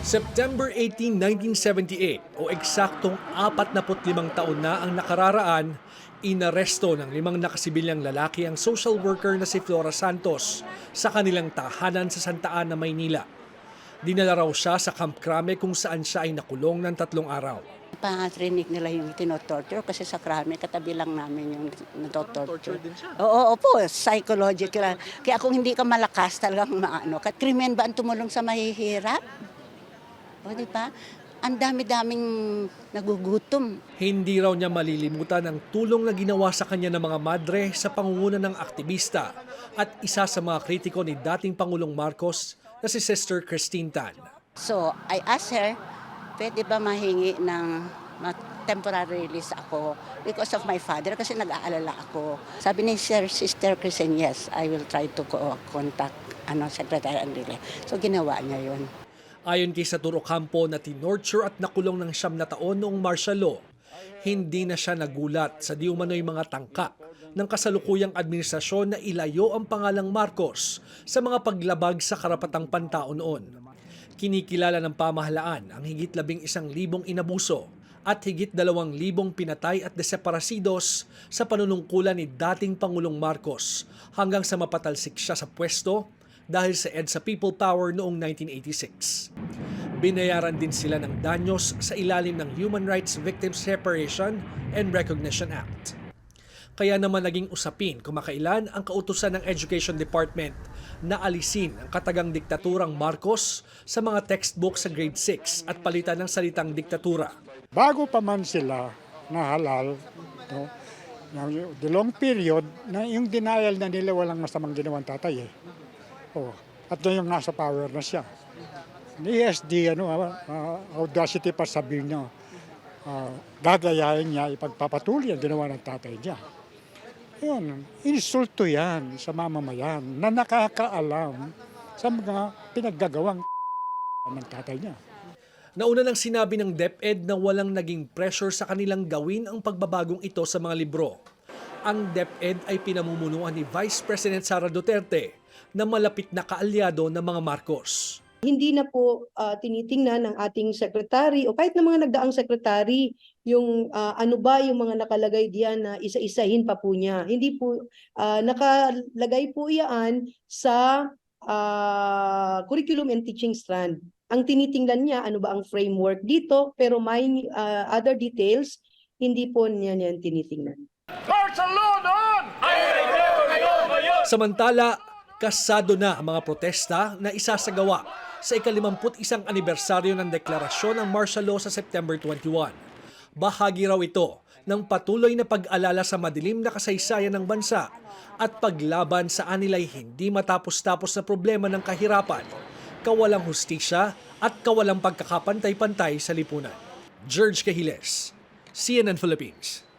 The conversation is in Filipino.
September 18, 1978 o eksaktong 45 taon na ang nakararaan, inaresto ng 5 nakasibilyang lalaki ang social worker na si Flora Santos sa kanilang tahanan sa Santa Ana, Maynila. Dinala raw siya sa Camp Crame kung saan siya ay nakulong ng 3 araw. Pangarinig nila yung tinotorture kasi sa krami, katabi lang namin yung natotorture. din siya. Oo, opo, psychological. Kaya kung hindi ka malakas talagang maano. Krimen ba ang tumulong sa mahihirap? O di ba? Ang dami-daming nagugutom. Hindi raw niya malilimutan ang tulong na ginawa sa kanya ng mga madre sa pangunguna ng aktivista at isa sa mga kritiko ni dating Pangulong Marcos na si Sister Christine Tan. So, I asked her, pwede ba mahingi ng temporary release ako because of my father kasi nag-aalala ako. Sabi ni Sister Christine, yes, I will try to contact Secretary Enrile. So, ginawa niya yun. Ayon kay Saturo Campo na tinorture at nakulong ng 9 na taon noong martial law, hindi na siya nagulat sa di umano'y mga tangka ng kasalukuyang administrasyon na ilayo ang pangalang Marcos sa mga paglabag sa karapatang pantao noon. Kinikilala ng pamahalaan ang higit 11,000 inabuso at higit 2,000 pinatay at deseparasidos sa panunungkulan ni dating Pangulong Marcos hanggang sa mapatalsik siya sa pwesto dahil sa EDSA People Power noong 1986. Binayaran din sila ng danyos sa ilalim ng Human Rights Victims Reparation and Recognition Act. Kaya naman naging usapin kumakailan ang kautusan ng Education Department na alisin ang katagang diktaturang Marcos sa mga textbook sa grade 6 at palitan ng salitang diktatura. Bago pa man sila na halal, no, the long period, na yung denial na nila walang masamang ginawang tatay. At doon yung nasa power na siya. Ni ESD, audacity pa sabihin niya, gagayahin niya, ipagpapatuloy ang ginawa ng tatay niya. Yun, insulto yan sa mamamayan na nakakaalam sa mga pinaggagawang ng tatay niya. Nauna nang sinabi ng DepEd na walang naging pressure sa kanilang gawin ang pagbabagong ito sa mga libro. Ang DepEd ay pinamumunuan ni Vice President Sara Duterte na malapit na kaalyado ng mga Marcos. Hindi na po tinitingnan ng ating sekretary o kahit ng mga nagdaang sekretary yung ano ba yung mga nakalagay diyan na isa-isahin pa po niya. Hindi po nakalagay po iyan sa curriculum and teaching strand. Ang tinitingnan niya ano ba ang framework dito pero may other details hindi po niya tinitingnan. Samantala, kasado na ang mga protesta na isasagawa sa ika-51 anibersaryo ng deklarasyon ng martial law sa September 21. Bahagi raw ito ng patuloy na pag-alala sa madilim na kasaysayan ng bansa at paglaban sa anilay hindi matapos-tapos na problema ng kahirapan, kawalang hustisya at kawalang pagkakapantay-pantay sa lipunan. George Cahiles, CNN Philippines.